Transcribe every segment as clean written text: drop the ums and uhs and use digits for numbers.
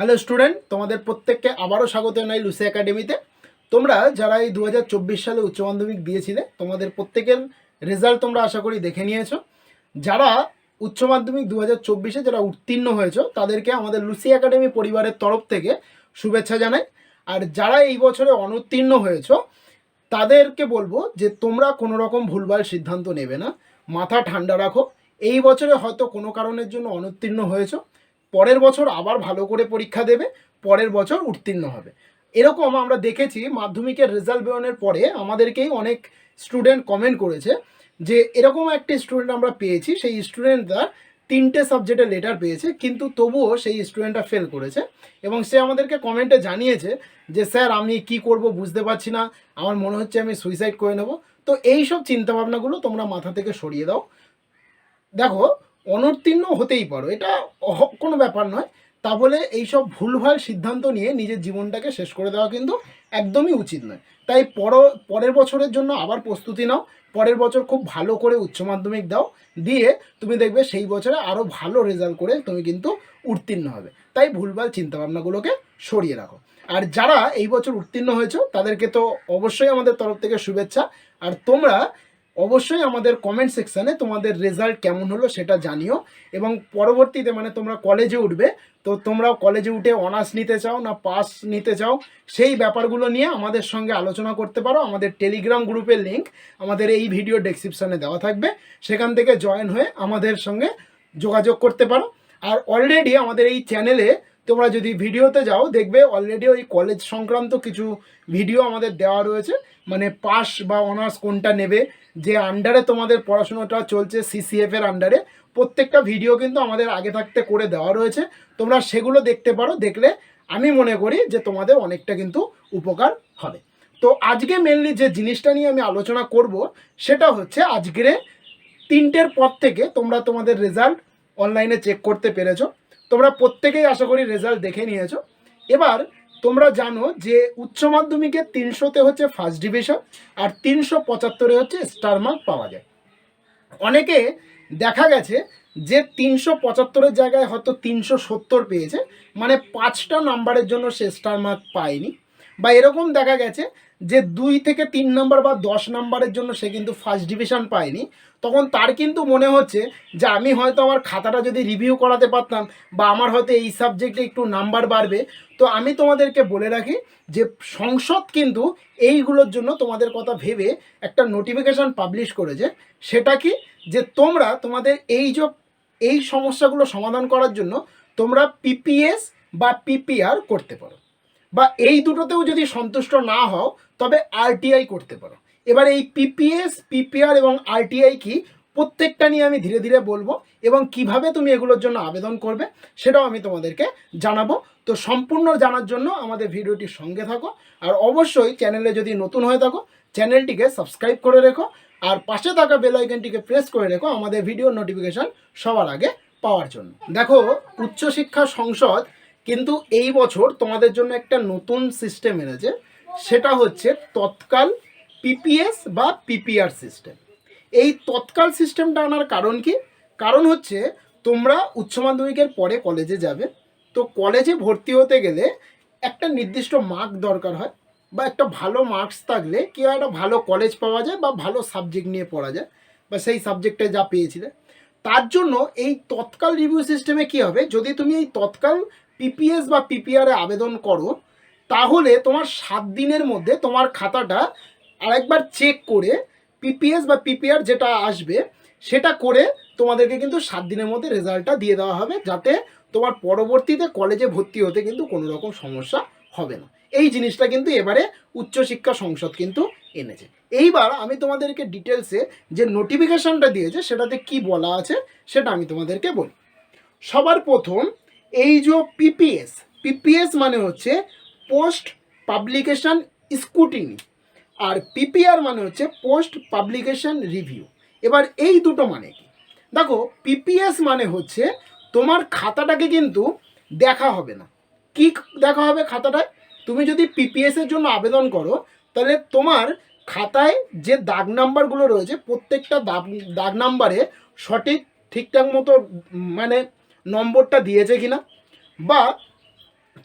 Hello student, তোমাদের প্রত্যেককে আবারও স্বাগত জানাই লুসি একাডেমিতে। তোমরা যারা এই 2024 সালে উচ্চ মাধ্যমিক দিয়েছিলে, তোমাদের প্রত্যেকের রেজাল্ট তোমরা আশা করি দেখে নিয়েছো। যারা উচ্চ মাধ্যমিক 2024-এ যারা উত্তীর্ণ হয়েছো, তাদেরকে আমাদের লুসি একাডেমি পরিবারের তরফ থেকে শুভেচ্ছা জানাই। আর যারা এই বছরে অনুত্তীর্ণ হয়েছো, তাদেরকে বলবো যে তোমরা কোনো রকম ভুলভাল সিদ্ধান্ত নেবে না, মাথা ঠান্ডা রাখো। এই বছরে হয়তো কোনো কারণের জন্য অনুত্তীর্ণ হয়েছো, পরের বছর আবার ভালো করে পরীক্ষা দেবে, পরের বছর উত্তীর্ণ হবে। এরকম আমরা দেখেছি মাধ্যমিকের রেজাল্ট বেরোনোর পরে আমাদেরকেই অনেক স্টুডেন্ট কমেন্ট করেছে যে এরকম একটি স্টুডেন্ট আমরা পেয়েছি, সেই স্টুডেন্টরা 3টে সাবজেক্টে লেটার পেয়েছে, কিন্তু তবুও সেই স্টুডেন্টটা ফেল করেছে। এবং সে আমাদেরকে কমেন্টে জানিয়েছে যে স্যার আমি কি করব বুঝতে পারছি না, আমার মনে হচ্ছে আমি সুইসাইড করে নেব। তো এই সব চিন্তাভাবনাগুলো তোমরা মাথা থেকে সরিয়ে দাও। দেখো, অনুত্তীর্ণ হতেই পারো, এটা কোনো ব্যাপার নয়। তা বলে এইসব ভুলভাল সিদ্ধান্ত নিয়ে নিজের জীবনটাকে শেষ করে দেওয়া কিন্তু একদমই উচিত নয়। তাই পরের বছরের জন্য আবার প্রস্তুতি নাও, পরের বছর খুব ভালো করে উচ্চ মাধ্যমিক দাও, দিয়ে তুমি দেখবে সেই বছরে আরও ভালো রেজাল্ট করে তুমি কিন্তু উত্তীর্ণ হবে। তাই ভুলভাল চিন্তাভাবনাগুলোকে সরিয়ে রাখো। আর যারা এই বছর উত্তীর্ণ হয়েছো, তাদেরকে তো অবশ্যই আমাদের তরফ থেকে শুভেচ্ছা। আর তোমরা অবশ্যই আমাদের কমেন্ট সেকশানে তোমাদের রেজাল্ট কেমন হলো সেটা জানিও। এবং পরবর্তীতে মানে তোমরা কলেজে উঠবে, তো তোমরা কলেজে উঠে অনার্স নিতে চাও না পাস নিতে চাও, সেই ব্যাপারগুলো নিয়ে আমাদের সঙ্গে আলোচনা করতে পারো। আমাদের টেলিগ্রাম গ্রুপের লিঙ্ক আমাদের এই ভিডিও ডেসক্রিপশানে দেওয়া থাকবে, সেখান থেকে জয়েন হয়ে আমাদের সঙ্গে যোগাযোগ করতে পারো। আর অলরেডি আমাদের এই চ্যানেলে তোমরা যদি ভিডিওতে যাও, দেখবে অলরেডি ওই কলেজ সংক্রান্ত কিছু ভিডিও আমাদের দেওয়া রয়েছে, মানে পাস বা অনার্স কোনটা নেবে, যে আন্ডারে তোমাদের পড়াশোনাটা চলছে সিসিএফ এর আন্ডারে, প্রত্যেকটা ভিডিও কিন্তু আমাদের আগে থাকতে করে দেওয়া রয়েছে। তোমরা সেগুলো দেখতে পারো, দেখলে আমি মনে করি যে তোমাদের অনেকটা কিন্তু উপকার হবে। তো আজকে মেনলি যে জিনিসটা নিয়ে আমি আলোচনা করব সেটা হচ্ছে, আজকের 3টের পর থেকে তোমরা তোমাদের রেজাল্ট অনলাইনে চেক করতে পেরেছো। তোমরা প্রত্যেকেই আশা করি রেজাল্ট দেখে নিয়েছো। এবার তোমরা জানো যে উচ্চ মাধ্যমিকে 300-তে হচ্ছে ফার্স্ট ডিভিশন, আর 375-এ হচ্ছে স্টার মার্ক পাওয়া যায়। অনেকে দেখা গেছে যে 375-এর জায়গায় হয়তো 370 পেয়েছে, মানে 5টা নাম্বারের জন্য সে স্টার মার্ক পায়নি। বা এরকম দেখা গেছে যে 2 থেকে 3 নাম্বার বা 10 নাম্বারের জন্য সে কিন্তু ফার্স্ট ডিভিশন পায়নি। তখন তার কিন্তু মনে হচ্ছে যে আমি হয়তো আমার খাতাটা যদি রিভিউ করাতে পারতাম, বা আমার হয়তো এই সাবজেক্টে একটু নাম্বার বাড়বে। তো আমি তোমাদেরকে বলে রাখি যে সংসদ কিন্তু এইগুলোর জন্য তোমাদের কথা ভেবে একটা নোটিফিকেশান পাবলিশ করেছে। সেটা কি, যে তোমরা তোমাদের এই সমস্যাগুলো সমাধান করার জন্য তোমরা পিপিএস বা পিপিআর করতে পারো, বা এই দুটোতেও যদি সন্তুষ্ট না হও তবে আরটিআই করতে পারো। এবার এই পিপিএস, পিপিআর এবং আরটিআই কি, প্রত্যেকটা নিয়ে আমি ধীরে ধীরে বলবো, এবং কিভাবে তুমি এগুলোর জন্য আবেদন করবে সেটাও আমি তোমাদেরকে জানাবো। তো সম্পূর্ণ জানার জন্য আমাদের ভিডিওটির সঙ্গে থাকো। আর অবশ্যই চ্যানেলে যদি নতুন হয়ে থাকো, চ্যানেলটিকে সাবস্ক্রাইব করে রেখো, আর পাশে থাকা বেল আইকনটিকে প্রেস করে রেখো আমাদের ভিডিওর নোটিফিকেশান সবার আগে পাওয়ার জন্য। দেখো, উচ্চশিক্ষা সংসদ কিন্তু এই বছর তোমাদের জন্য একটা নতুন সিস্টেম এনেছে, সেটা হচ্ছে তৎকাল পিপিএস বা পিপিআর সিস্টেম। এই তৎকাল সিস্টেমটা আনার কারণ কি? কারণ হচ্ছে তোমরা উচ্চ মাধ্যমিকের পরে কলেজে যাবে, তো কলেজে ভর্তি হতে গেলে একটা নির্দিষ্ট মার্ক দরকার হয়, বা একটা ভালো মার্কস থাকলে কি হয়, একটা ভালো কলেজ পাওয়া যায় বা ভালো সাবজেক্ট নিয়ে পড়া যায়, বা সেই সাবজেক্টে যা পেয়েছিলে। তার জন্য এই তৎকাল রিভিউ সিস্টেমে কি হবে, যদি তুমি এই তৎকাল পিপিএস বা পিপিআরে আবেদন করো, তাহলে তোমার 7 দিনের মধ্যে তোমার খাতাটা আরেকবার চেক করে পিপিএস বা পিপিআর যেটা আসবে সেটা করে তোমাদেরকে কিন্তু 7 দিনের মধ্যে রেজাল্টটা দিয়ে দেওয়া হবে, যাতে তোমার পরবর্তীতে কলেজে ভর্তি হতে কিন্তু কোনো রকম সমস্যা হবে না। এই জিনিসটা কিন্তু এবারে উচ্চশিক্ষা সংসদ কিন্তু এনেছে। এইবার আমি তোমাদেরকে ডিটেলসে যে নোটিফিকেশনটা দিয়েছে সেটাতে কি বলা আছে সেটা আমি তোমাদেরকে বলি। সবার প্রথম, এই যে পিপিএস, পিপিএস মানে হচ্ছে পোস্ট পাবলিকেশন স্ক্রুটিনি, আর পিপিআর মানে হচ্ছে পোস্ট পাবলিকেশন রিভিউ। এবার এই দুটো মানে কি? দেখো, পিপিএস মানে হচ্ছে তোমার খাতাটাকে কিন্তু দেখা হবে না। কি দেখা হবে খাতাটায়? তুমি যদি পিপিএসের জন্য আবেদন করো, তাহলে তোমার খাতায় যে দাগ নাম্বারগুলো রয়েছে, প্রত্যেকটা দাগ নাম্বারে ঠিকঠাক মতো মানে নম্বরটা দিয়েছে কিনা, বা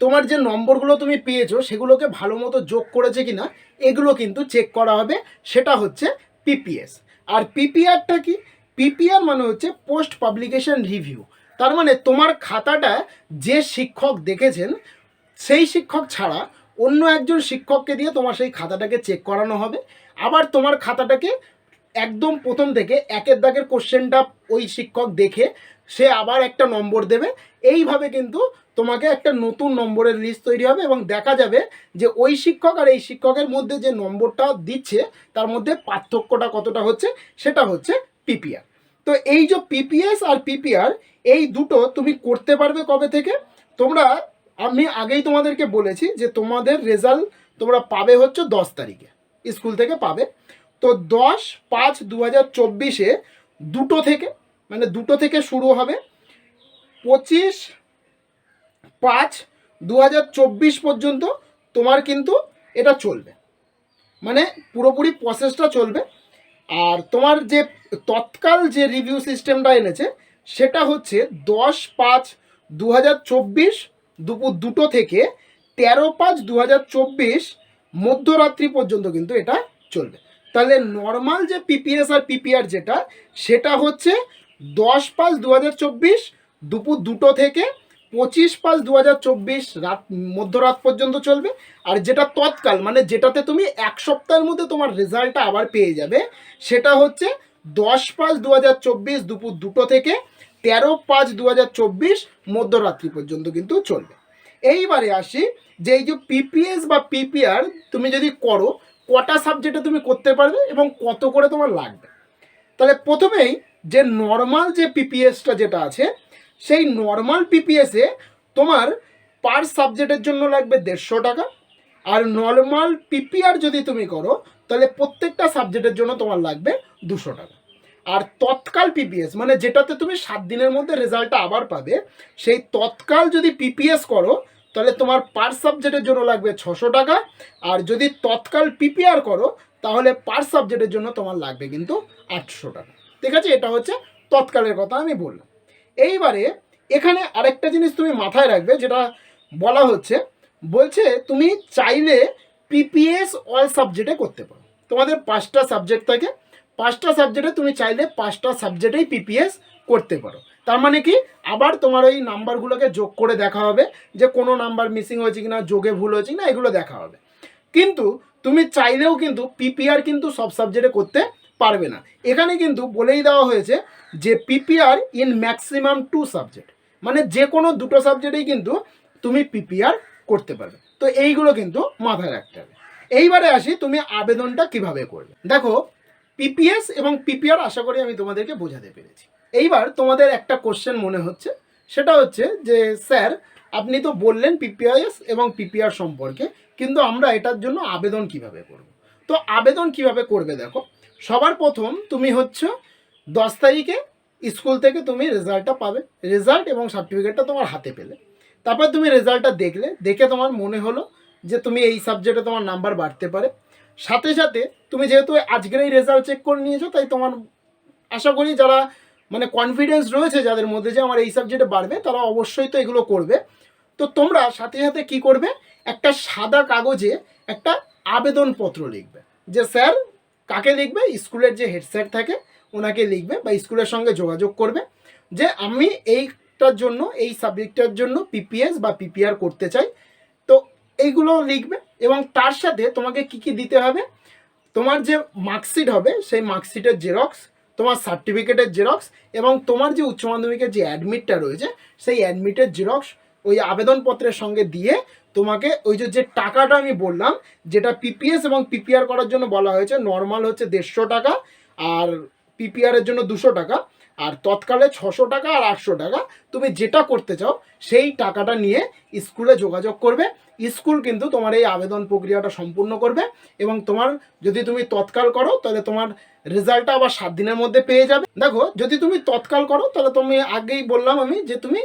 তোমার যে নম্বরগুলো তুমি পেয়েছো সেগুলোকে ভালো মতো যোগ করেছে কিনা এগুলো কিন্তু চেক করা হবে, সেটা হচ্ছে পিপিএস। আর পিপিআরটা কি? পিপিআর মানে হচ্ছে পোস্ট পাবলিকেশন রিভিউ। তার মানে তোমার খাতাটা যে শিক্ষক দেখেছেন সেই শিক্ষক ছাড়া অন্য একজন শিক্ষককে দিয়ে তোমার সেই খাতাটাকে চেক করানো হবে। আবার তোমার খাতাটাকে একদম প্রথম থেকে একের দাগের কোশ্চেনটা ওই শিক্ষক দেখে সে আবার একটা নম্বর দেবে। এইভাবে কিন্তু তোমাকে একটা নতুন নম্বরের লিস্ট তৈরি হবে এবং দেখা যাবে যে ওই শিক্ষক আর এই শিক্ষকের মধ্যে যে নম্বরটা দিচ্ছে তার মধ্যে পার্থক্যটা কতটা হচ্ছে, সেটা হচ্ছে পিপিআর। তো এই যে পিপিএস আর পিপিআর এই দুটো তুমি করতে পারবে কবে থেকে? তোমরা, আমি আগেই তোমাদেরকে বলেছি যে তোমাদের রেজাল্ট তোমরা পাবে হচ্ছে 10 তারিখে, স্কুল থেকে পাবে। তো 10/5/2024 দুটো থেকে, মানে দুটো থেকে শুরু হবে, 25/5/2024 পর্যন্ত তোমার কিন্তু এটা চলবে, মানে পুরোপুরি প্রসেসটা চলবে। আর তোমার যে তৎকাল যে রিভিউ সিস্টেমটা এনেছে সেটা হচ্ছে 10/5/2024 দুপুর 2টো থেকে 13/5/2024 মধ্যরাত্রি পর্যন্ত কিন্তু এটা চলবে। তাহলে নর্মাল যে পিপিএস আর পিপিআর যেটা, সেটা হচ্ছে 10/5/2024 দুপুর 2টো থেকে 25/5/2024 রাত মধ্যরাত পর্যন্ত চলবে। আর যেটা তৎকাল, মানে যেটাতে তুমি এক সপ্তাহের মধ্যে তোমার রেজাল্টটা আবার পেয়ে যাবে, সেটা হচ্ছে 10/5/2024 দুপুর 2টো থেকে 13/5/2024 মধ্যরাত্রি পর্যন্ত কিন্তু চলবে। এইবারে আসি যে এই যে পিপিএস বা পিপিআর তুমি যদি করো কটা সাবজেক্টে তুমি করতে পারবে এবং কত করে তোমার লাগবে। তাহলে প্রথমেই যে নর্মাল যে পিপিএসটা যেটা আছে, সেই নর্মাল পিপিএসে তোমার পার সাবজেক্টের জন্য লাগবে 150 টাকা। আর নর্মাল পিপিআর যদি তুমি করো তাহলে প্রত্যেকটা সাবজেক্টের জন্য তোমার লাগবে 200 টাকা। আর তৎকাল পিপিএস মানে যেটাতে তুমি 7 দিনের মধ্যে রেজাল্টটা আবার পাবে, সেই তৎকাল যদি পিপিএস করো তাহলে তোমার পার সাবজেক্টের জন্য লাগবে 600 টাকা। আর যদি তৎকাল পিপিআর করো তাহলে পার সাবজেক্টের জন্য তোমার লাগবে কিন্তু 800 টাকা। ঠিক আছে, এটা হচ্ছে তৎকালের কথা আমি বললাম। এইবারে এখানে আরেকটা জিনিস তুমি মাথায় রাখবে, যেটা বলা হচ্ছে, বলছে তুমি চাইলে পিপিএস অল সাবজেক্টে করতে পারো। তোমাদের 5টা সাবজেক্ট থাকে, 5টা সাবজেক্টে তুমি চাইলে 5টা সাবজেক্টেই পিপিএস করতে পারো। তার মানে কি, আবার তোমার ওই নাম্বারগুলোকে যোগ করে দেখা হবে যে কোনো নাম্বার মিসিং হয়েছে কিনা, যোগে ভুল হয়েছে কিনা, এগুলো দেখা হবে। কিন্তু তুমি চাইলেও কিন্তু পিপিআর কিন্তু সব সাবজেক্টে করতে পারবে না। এখানে কিন্তু বলেই দেওয়া হয়েছে যে পিপিআর ইন ম্যাক্সিমাম 2 সাবজেক্ট, মানে যে কোনো 2টো সাবজেক্টেই কিন্তু তুমি পিপিআর করতে পারবে। তো এইগুলো কিন্তু মাথায় রাখতে হবে। এইবারে আসি তুমি আবেদনটা কিভাবে করবে। দেখো, পিপিএস এবং পিপিআর আশা করি আমি তোমাদেরকে বোঝাতে পেরেছি। এইবার তোমাদের একটা কোশ্চেন মনে হচ্ছে, সেটা হচ্ছে যে স্যার আপনি তো বললেন পিপিএস এবং পিপিআর সম্পর্কে, কিন্তু আমরা এটার জন্য আবেদন কিভাবে করব। তো আবেদন কিভাবে করবে, দেখো, সবার প্রথম তুমি হচ্ছে 10 তারিখে স্কুল থেকে তুমি রেজাল্টটা পাবে, রেজাল্ট এবং সার্টিফিকেটটা তোমার হাতে পেলে। তারপর তুমি রেজাল্টটা দেখলে, দেখে তোমার মনে হলো যে তুমি এই সাবজেক্টে তোমার নাম্বার বাড়তে পারে। সাথে সাথে তুমি যেহেতু আজকের এই রেজাল্ট চেক করে নিয়েছো, তাই তোমার আশা করি যারা মানে কনফিডেন্স রয়েছে যাদের মধ্যে যে আমার এই সাবজেক্টে বাড়বে, তারা অবশ্যই তো এগুলো করবে। তো তোমরা সাথে সাথে কি করবে, একটা সাদা কাগজে একটা আবেদনপত্র লিখবে। যে স্যার কাকে লিখবে, স্কুলের যে হেড স্যার থাকে ওনাকে লিখবে, বা স্কুলের সঙ্গে যোগাযোগ করবে যে আমি এইটার জন্য, এই সাবজেক্টটার জন্য পিপিএস বা পিপিআর করতে চাই। তো এইগুলো লিখবে এবং তার সাথে তোমাকে কি কি দিতে হবে, তোমার যে মার্কশিট হবে সেই মার্কশিটের জেরক্স, তোমার সার্টিফিকেটের জেরক্স এবং তোমার যে উচ্চ মাধ্যমিকের যে অ্যাডমিটটা রয়েছে সেই অ্যাডমিটের জেরক্স ওই আবেদনপত্রের সঙ্গে দিয়ে তোমাকে ওই যে টাকাটা আমি বললাম, যেটা পিপিএস এবং পিপিআর করার জন্য বলা হয়েছে, নর্মাল হচ্ছে 150 টাকা আর পিপিআরের জন্য 200 টাকা, আর তৎকালে 600 টাকা আর 800 টাকা, তুমি যেটা করতে চাও সেই টাকাটা নিয়ে স্কুলে যোগাযোগ করবে। স্কুল কিন্তু তোমার এই আবেদন প্রক্রিয়াটা সম্পূর্ণ করবে এবং তোমার, যদি তুমি তৎকাল করো তাহলে তোমার রেজাল্টটা আবার 7 দিনের মধ্যে পেয়ে যাবে। দেখো, যদি তুমি তৎকাল করো তাহলে তুমি আগেই বললাম আমি যে তুমি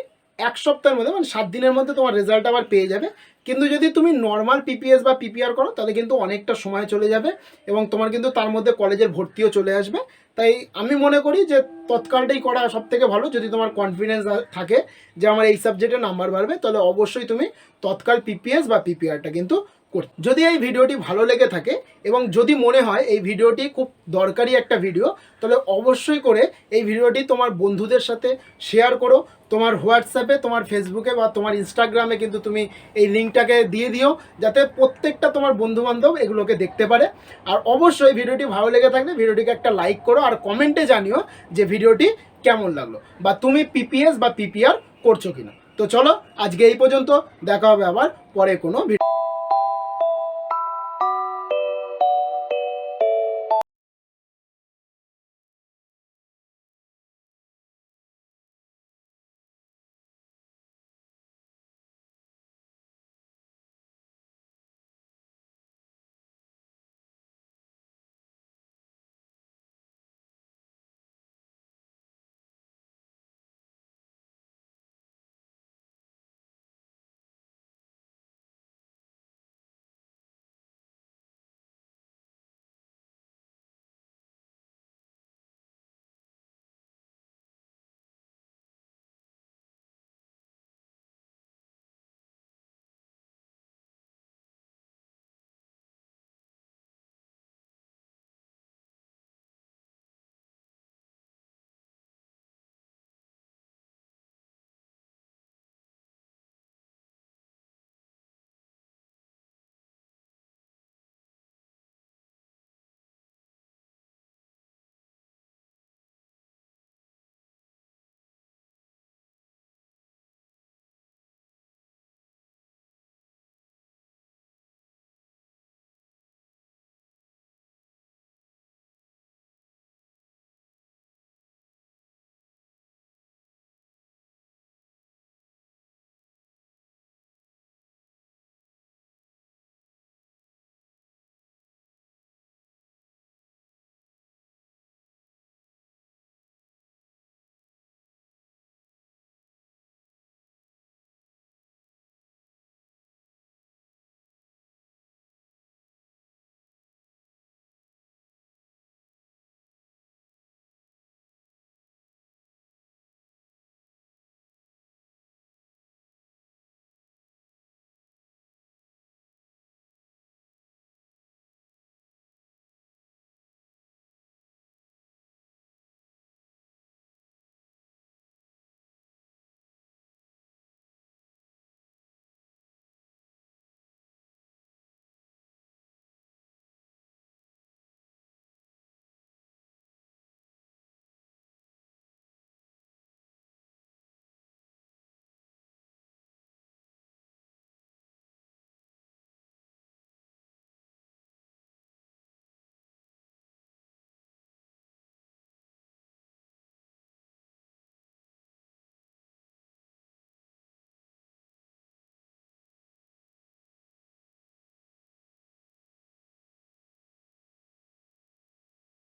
এক সপ্তাহের মধ্যে মানে 7 দিনের মধ্যে তোমার রেজাল্ট আবার পেয়ে যাবে। কিন্তু যদি তুমি নর্মাল পিপিএস বা পিপিআর করো তাহলে কিন্তু অনেকটা সময় চলে যাবে এবং তোমার কিন্তু তার মধ্যে কলেজের ভর্তিও চলে আসবে। তাই আমি মনে করি যে তৎকালটাই করা সব থেকে ভালো। যদি তোমার কনফিডেন্স থাকে যে আমার এই সাবজেক্টে নাম্বার বাড়বে, তাহলে অবশ্যই তুমি তৎকাল পিপিএস বা পিপিআরটা কিন্তু করতে। যদি এই ভিডিওটি ভালো লেগে থাকে এবং যদি মনে হয় এই ভিডিওটি খুব দরকারি একটা ভিডিও, তাহলে অবশ্যই করে এই ভিডিওটি তোমার বন্ধুদের সাথে শেয়ার করো। তোমার হোয়াটসঅ্যাপে, তোমার ফেসবুকে বা তোমার ইনস্টাগ্রামে কিন্তু তুমি এই লিঙ্কটাকে দিয়ে দিও, যাতে প্রত্যেকটা তোমার বন্ধুবান্ধব এগুলোকে দেখতে পারে। আর অবশ্যই ভিডিওটি ভালো লেগে থাকলে ভিডিওটিকে একটা লাইক করো আর কমেন্টে জানিও যে ভিডিওটি কেমন লাগলো বা তুমি পিপিএস বা পিপিআর করছো কিনা। তো চলো আজকে এই পর্যন্ত, দেখা হবে আবার পরে কোনো ভিডিও।